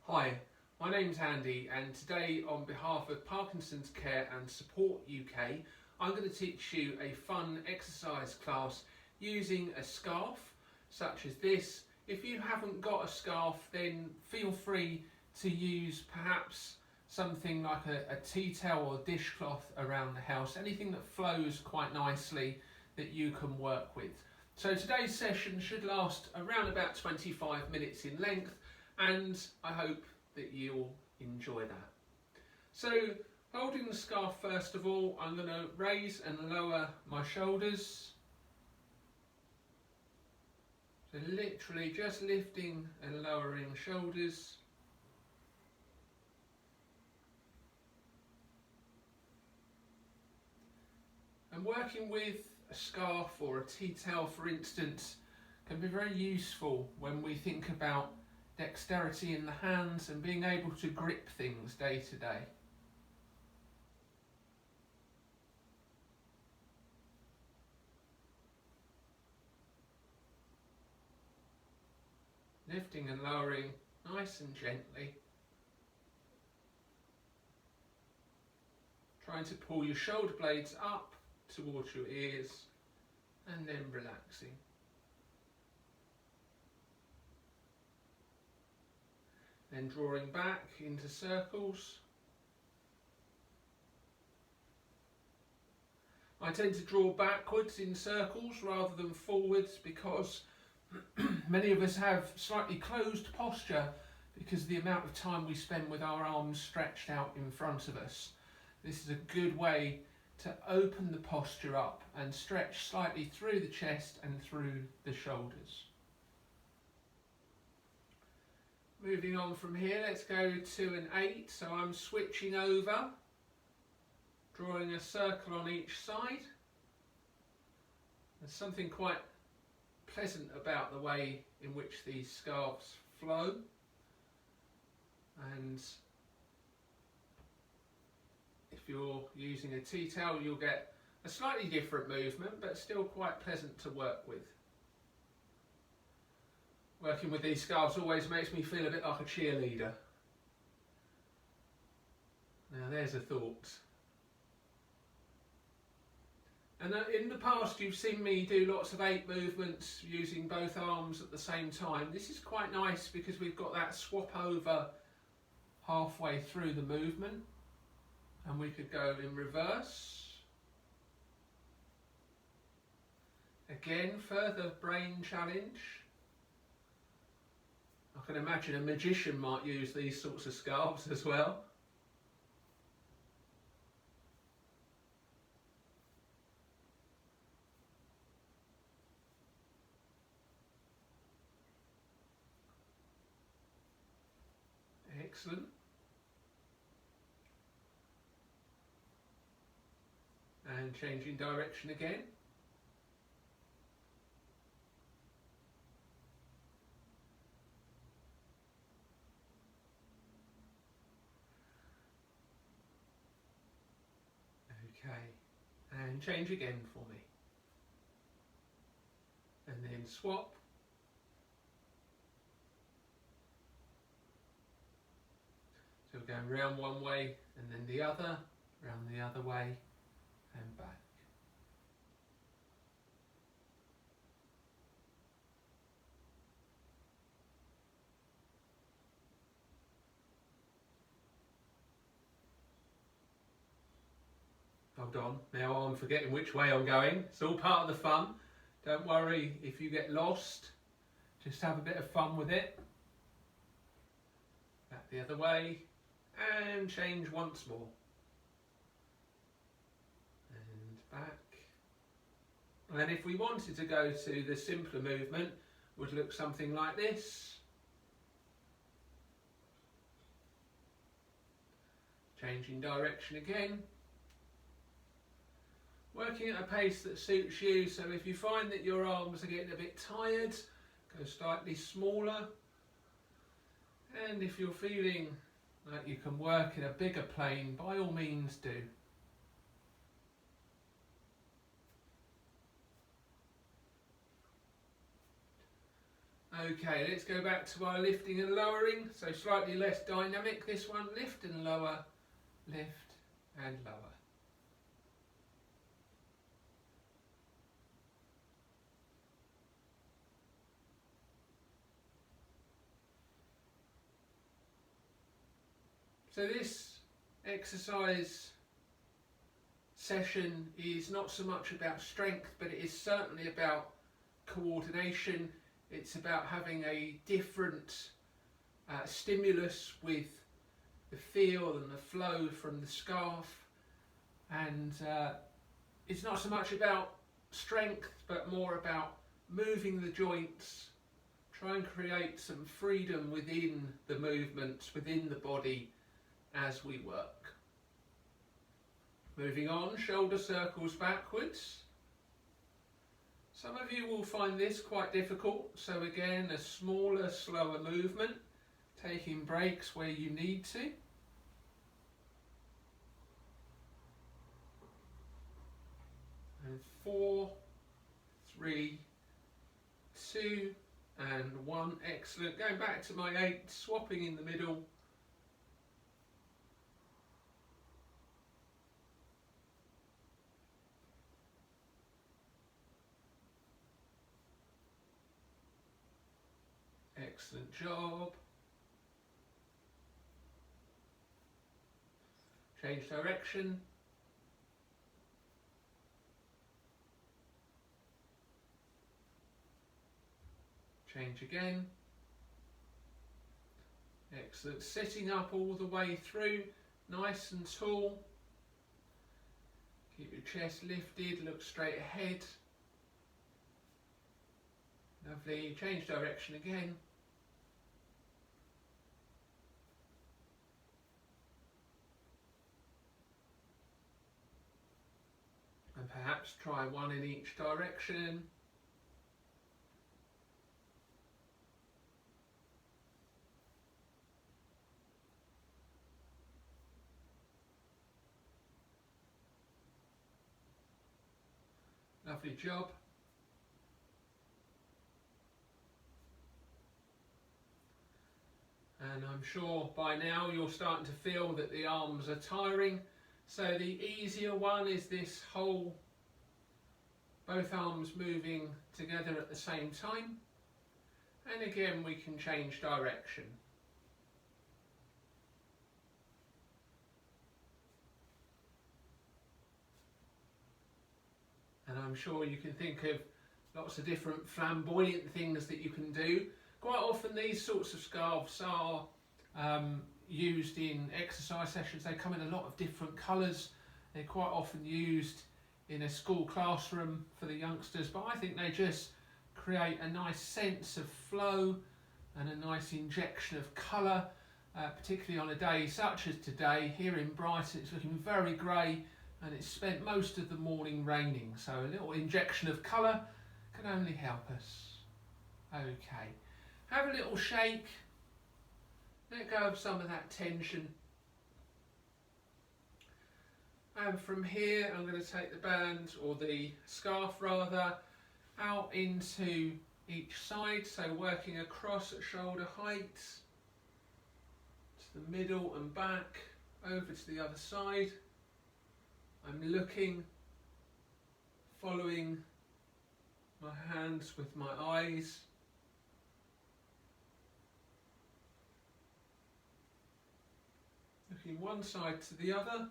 Hi, my name's Andy, and today on behalf of Parkinson's Care and Support UK, I'm going to teach you a fun exercise class using a scarf such as this. If you haven't got a scarf, then feel free to use perhaps something like a tea towel or dishcloth around the house, anything that flows quite nicely that you can work with. So today's session should last around about 25 minutes in length, and I hope that you'll enjoy that. So holding the scarf, first of all, I'm going to raise and lower my shoulders. So literally just lifting and lowering shoulders. And working with a scarf or a tea towel, for instance, can be very useful when we think about dexterity in the hands and being able to grip things day to day. Lifting and lowering nice and gently. Trying to pull your shoulder blades up towards your ears and then relaxing. Then drawing back into circles. I tend to draw backwards in circles rather than forwards because many of us have slightly closed posture because of the amount of time we spend with our arms stretched out in front of us. This is a good way to open the posture up and stretch slightly through the chest and through the shoulders. Moving on from here, let's go to an 8. So I'm switching over, drawing a circle on each side. There's something quite pleasant about the way in which these scarves flow. And if you're using a tea towel, you'll get a slightly different movement, but still quite pleasant to work with. Working with these scarves always makes me feel a bit like a cheerleader. Now there's a thought. And in the past you've seen me do lots of 8 movements using both arms at the same time. This is quite nice because we've got that swap over halfway through the movement. And we could go in reverse. Again, further brain challenge. I can imagine a magician might use these sorts of scarves as well. Excellent. And changing direction again. Okay, and change again for me. And then swap. So we're going round one way and then the other, round the other way and back. Hold on, now I'm forgetting which way I'm going. It's all part of the fun. Don't worry if you get lost, just have a bit of fun with it. Back the other way and change once more. And back. And if we wanted to go to the simpler movement, would look something like this. Changing direction again. Working at a pace that suits you, so if you find that your arms are getting a bit tired, go slightly smaller. And if you're feeling like you can work in a bigger plane, by all means do. Okay, let's go back to our lifting and lowering. So slightly less dynamic this one. Lift and lower, lift and lower. So this exercise session is not so much about strength, but it is certainly about coordination. It's about having a different stimulus with the feel and the flow from the scarf, and it's not so much about strength but more about moving the joints, try and create some freedom within the movements, within the body as we work. Moving on, shoulder circles backwards. Some of you will find this quite difficult, so again a smaller, slower movement, taking breaks where you need to. And 4, 3, 2 and 1, excellent. Going back to my 8, swapping in the middle. Excellent job. Change direction. Change again. Excellent. Sitting up all the way through, nice and tall. Keep your chest lifted, look straight ahead. Lovely. Change direction again. And perhaps try one in each direction. Lovely job. And I'm sure by now you're starting to feel that the arms are tiring. So the easier one is this whole, both arms moving together at the same time. And again we can change direction. And I'm sure you can think of lots of different flamboyant things that you can do. Quite often these sorts of scarves are used in exercise sessions. They come in a lot of different colours. They're quite often used in a school classroom for the youngsters, but I think they just create a nice sense of flow and a nice injection of colour, particularly on a day such as today. Here in Brighton it's looking very grey and it's spent most of the morning raining, so a little injection of colour can only help us. Okay. Have a little shake, let go of some of that tension. And from here I'm going to take the band, or the scarf rather, out into each side, so working across at shoulder height, to the middle and back, over to the other side. I'm looking, following my hands with my eyes. Looking one side to the other.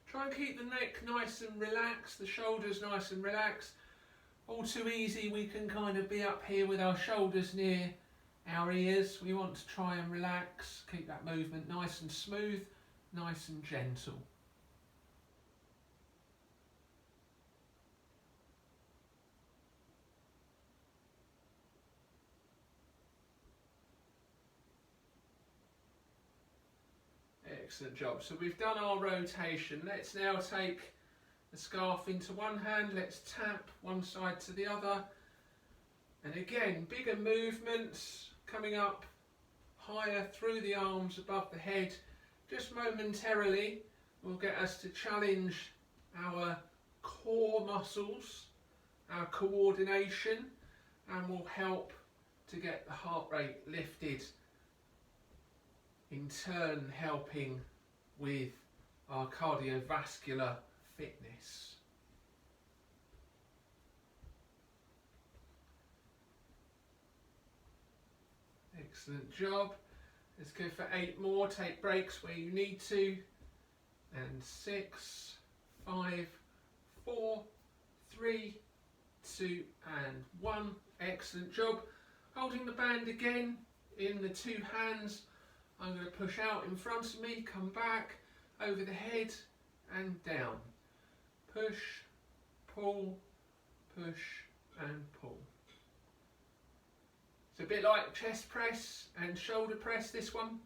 Try and keep the neck nice and relaxed, the shoulders nice and relaxed. All too easy we can kind of be up here with our shoulders near our ears. We want to try and relax, keep that movement nice and smooth, nice and gentle. Excellent job. So we've done our rotation. Let's now take the scarf into one hand. Let's tap one side to the other. And again, bigger movements coming up higher through the arms above the head. Just momentarily will get us to challenge our core muscles, our coordination, and will help to get the heart rate lifted, in turn helping with our cardiovascular fitness. Excellent job. Let's go for 8 more. Take breaks where you need to. And 6, 5, 4, 3, 2 and 1. Excellent job. Holding the band again in the 2 hands. I'm going to push out in front of me, come back, over the head and down. Push, pull, push and pull. It's a bit like chest press and shoulder press, this one.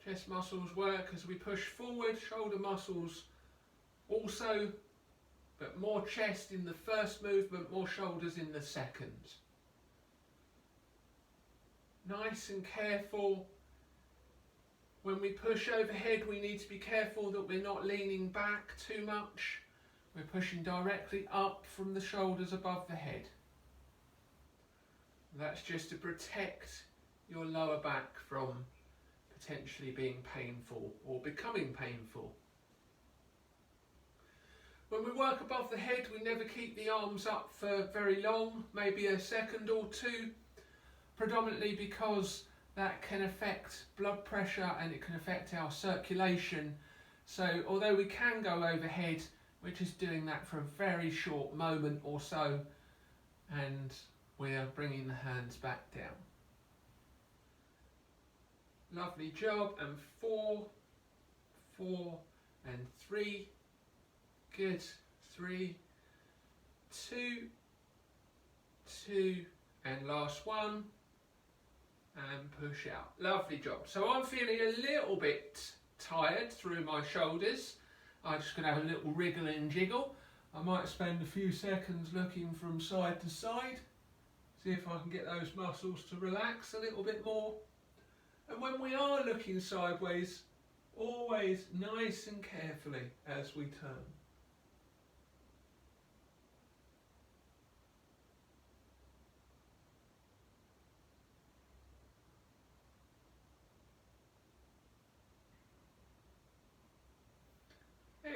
Chest muscles work as we push forward, shoulder muscles also, but more chest in the first movement, more shoulders in the second. Nice and careful. When we push overhead, we need to be careful that we're not leaning back too much. We're pushing directly up from the shoulders above the head. That's just to protect your lower back from potentially being painful or becoming painful. When we work above the head, we never keep the arms up for very long, maybe a second or 2, predominantly because that can affect blood pressure and it can affect our circulation. So although we can go overhead, we're just doing that for a very short moment or so, and we're bringing the hands back down. Lovely job. And 4, 4 and 3. Good. 3, 2, 2 and last one. And push out. Lovely job. So I'm feeling a little bit tired through my shoulders. I'm just going to have a little wriggle and jiggle. I might spend a few seconds looking from side to side, see if I can get those muscles to relax a little bit more. And when we are looking sideways, always nice and carefully as we turn.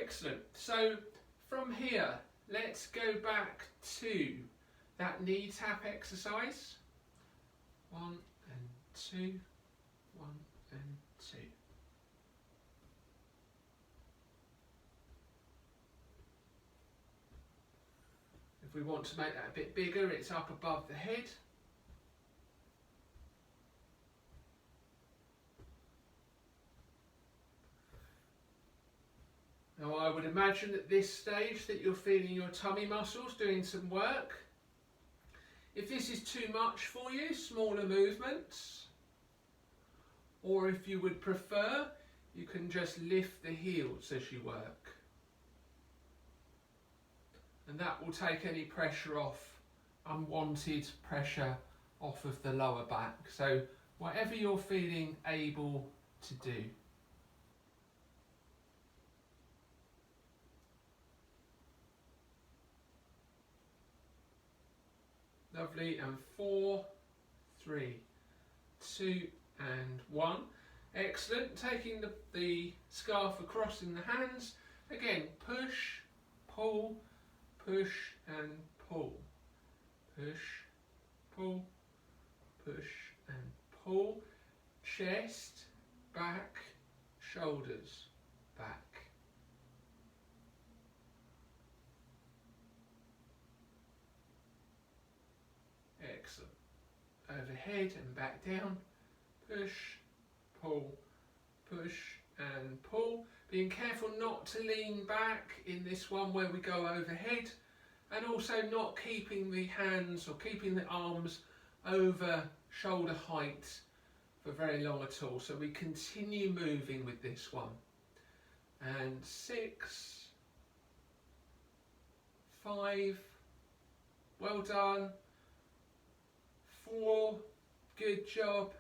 Excellent. So from here, let's go back to that knee tap exercise. 1 and 2, 1 and 2. If we want to make that a bit bigger, it's up above the head. Now I would imagine at this stage that you're feeling your tummy muscles doing some work. If this is too much for you, smaller movements. Or if you would prefer, you can just lift the heels as you work. And that will take any pressure off, unwanted pressure off of the lower back. So whatever you're feeling able to do. Lovely. And 4, 3, 2 and 1. Excellent. Taking the scarf across in the hands. Again, push, pull, push and pull. Push, pull, push and pull. Chest, back, shoulders, back. Excellent. Overhead and back down. Push, pull, push and pull. Being careful not to lean back in this one where we go overhead, and also not keeping the hands or keeping the arms over shoulder height for very long at all. So we continue moving with this one. And 6, 5, well done. 4, good job.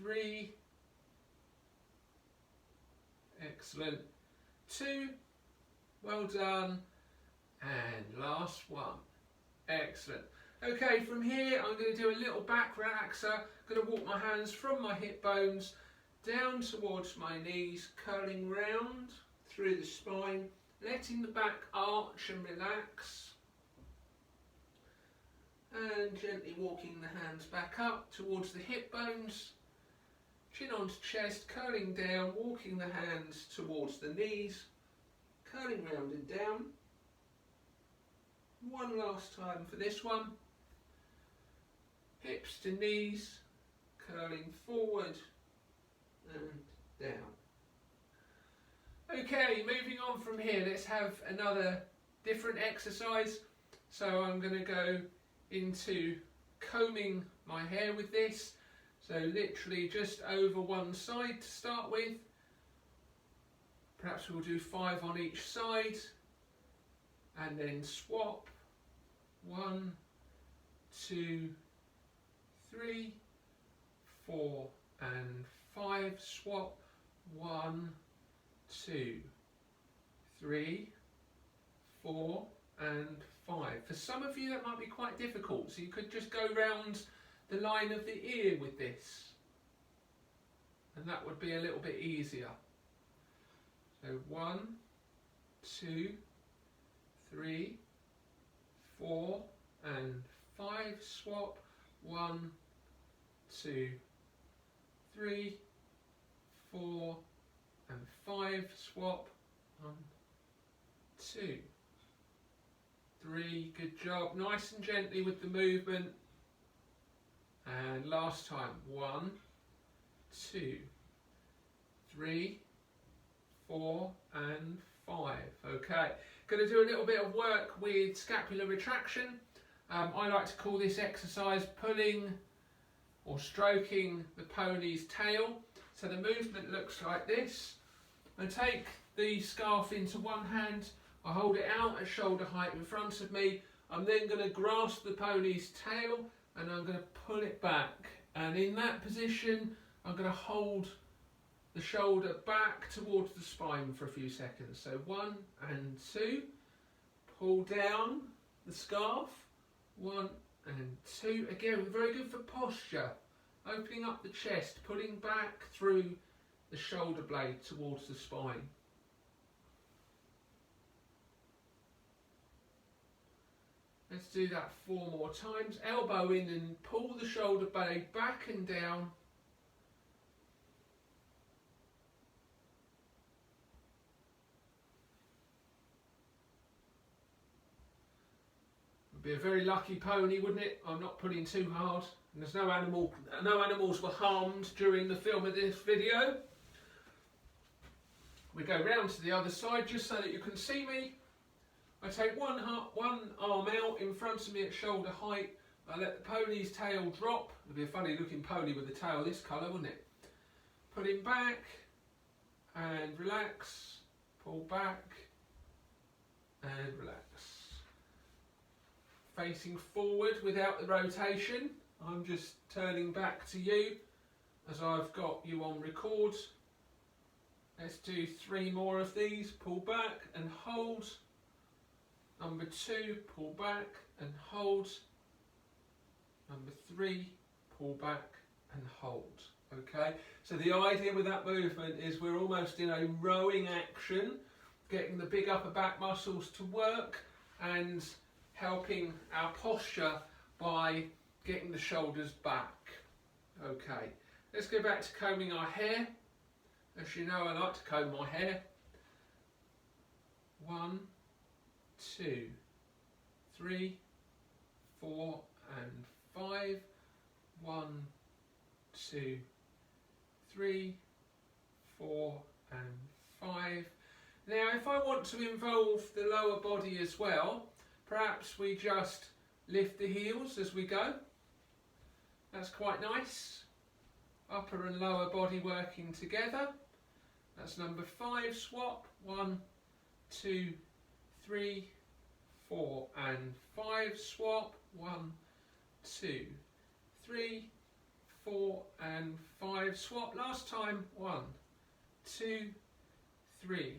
3, excellent. 2, well done. And last one. Excellent. Okay, from here I'm going to do a little back relaxer. I'm going to walk my hands from my hip bones down towards my knees, curling round through the spine, letting the back arch and relax. And gently walking the hands back up towards the hip bones, chin onto chest, curling down, walking the hands towards the knees, curling round and down. One last time for this one. Hips to knees, curling forward and down. Okay, moving on from here, let's have another different exercise. So I'm going to go into combing my hair with this. So literally just over one side to start with. Perhaps we'll do 5 on each side and then swap. 1, 2, 3, 4 and 5. Swap. 1, 2, 3, 4 and 5. For some of you that might be quite difficult, so you could just go round the line of the ear with this, and that would be a little bit easier. So 1, 2, 3, 4 and 5. Swap. 1, 2, 3, 4 and 5. Swap. 1, 2, 3. Good job. Nice and gently with the movement. And last time. 1, 2, 3, 4 and 5. Okay. Going to do a little bit of work with scapular retraction. I like to call this exercise pulling or stroking the pony's tail. So the movement looks like this. I take the scarf into one hand, I hold it out at shoulder height in front of me. I'm then going to grasp the pony's tail and I'm going to pull it back. And in that position, I'm going to hold the shoulder back towards the spine for a few seconds. So 1 and 2, pull down the scarf, 1 and 2. Again, very good for posture. Opening up the chest, pulling back through the shoulder blade towards the spine. Let's do that 4 more times. Elbow in and pull the shoulder blade back and down. Would be a very lucky pony, wouldn't it? I'm not pulling too hard. And there's no animals were harmed during the film of this video. We go round to the other side just so that you can see me. I take one arm out in front of me at shoulder height. I let the pony's tail drop. It'd be a funny looking pony with a tail this colour, wouldn't it? Put him back and relax. Pull back and relax. Facing forward without the rotation. I'm just turning back to you as I've got you on record. Let's do 3 more of these. Pull back and hold. Number 2, pull back and hold. Number 3, pull back and hold. Okay, so the idea with that movement is we're almost in a rowing action, getting the big upper back muscles to work and helping our posture by getting the shoulders back. Okay, let's go back to combing our hair. As you know, I like to comb my hair. 1, 2, 3, 4 and 5. 1, 2, 3, 4 and 5. Now if I want to involve the lower body as well, perhaps we just lift the heels as we go. That's quite nice. Upper and lower body working together. That's number 5. Swap. 1, 2, 3, 4 and 5. Swap. 1, 2, 3, 4 and 5. Swap. Last time. 1, 2, 3,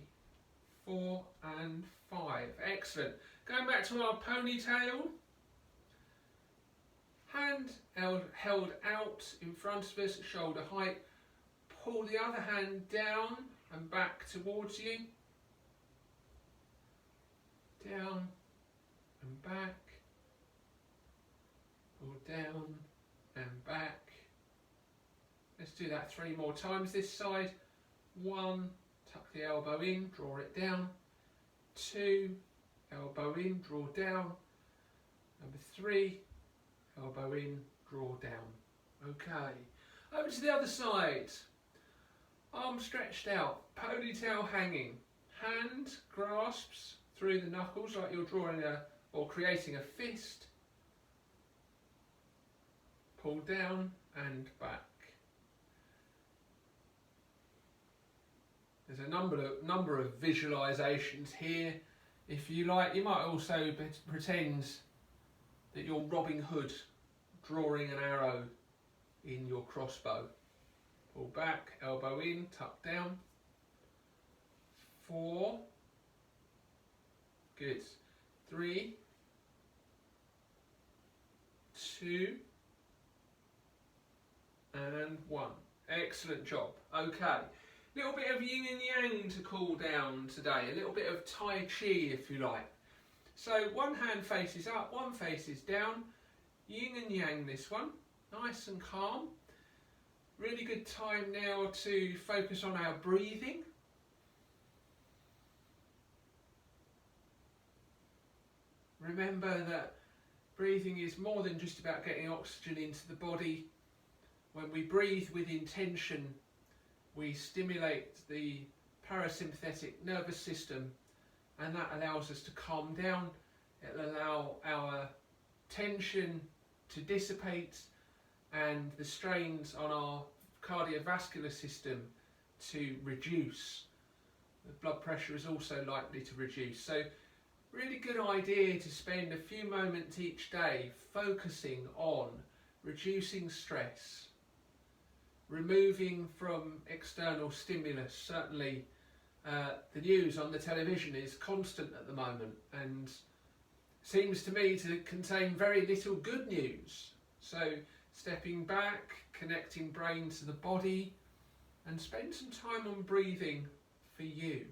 4 and 5. Excellent. Going back to our ponytail. Hand held out in front of us, shoulder height. Pull the other hand down and back towards you. Down and back. Pull down and back. Let's do that 3 more times this side. 1, tuck the elbow in, draw it down. 2, elbow in, draw down. Number 3, elbow in, draw down. Okay, over to the other side. Arms stretched out, ponytail hanging. Hand grasps through the knuckles like you're drawing or creating a fist. Pull down and back. There's a number of visualisations here. If you like, you might also pretend that you're Robin Hood drawing an arrow in your crossbow. Pull back, elbow in, tuck down. 4. Good. 3. 2. And 1. Excellent job. Okay. Little bit of yin and yang to cool down today. A little bit of Tai Chi, if you like. So one hand faces up, one faces down. Yin and yang this one. Nice and calm. Really good time now to focus on our breathing. Remember that breathing is more than just about getting oxygen into the body. When we breathe with intention, we stimulate the parasympathetic nervous system, and that allows us to calm down. It'll allow our tension to dissipate and the strains on our cardiovascular system to reduce. The blood pressure is also likely to reduce. So really good idea to spend a few moments each day focusing on reducing stress, removing from external stimulus. Certainly the news on the television is constant at the moment and seems to me to contain very little good news. So stepping back, connecting brain to the body, and spend some time on breathing for you.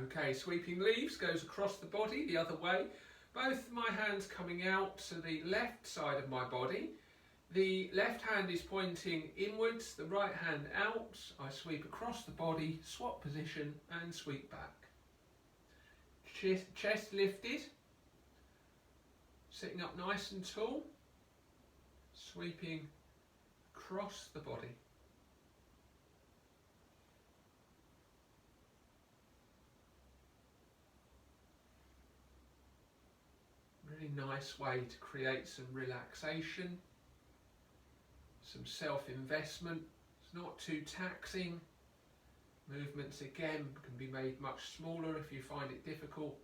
Okay, sweeping leaves goes across the body the other way. Both my hands coming out to the left side of my body. The left hand is pointing inwards, the right hand out. I sweep across the body, swap position and sweep back. Chest lifted. Sitting up nice and tall. Sweeping across the body. Really nice way to create some relaxation, some self-investment. It's not too taxing. Movements again can be made much smaller if you find it difficult.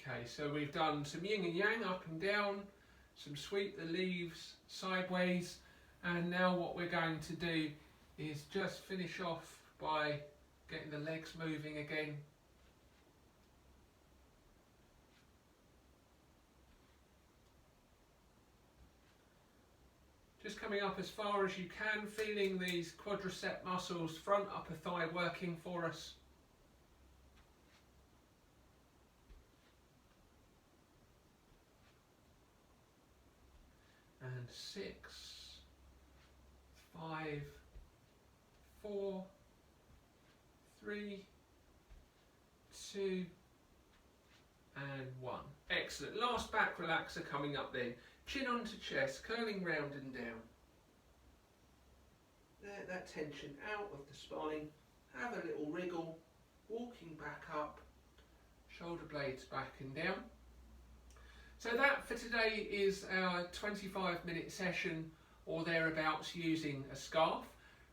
Okay, so we've done some yin and yang, up and down, some sweep the leaves sideways, and now what we're going to do is just finish off by getting the legs moving again. Just coming up as far as you can, feeling these quadricep muscles, front upper thigh working for us. And 6, 5, 4, 3, 2, and 1. Excellent. Last back relaxer coming up then. Chin onto chest, curling round and down. Let that tension out of the spine. Have a little wriggle. Walking back up. Shoulder blades back and down. So that for today is our 25-minute session or thereabouts using a scarf.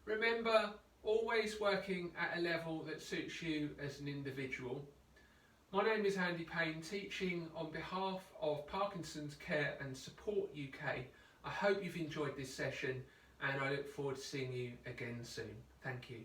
Remember, always working at a level that suits you as an individual. My name is Payne, teaching on behalf of Parkinson's Care and Support UK. I hope you've enjoyed this session and I look forward to seeing you again soon. Thank you.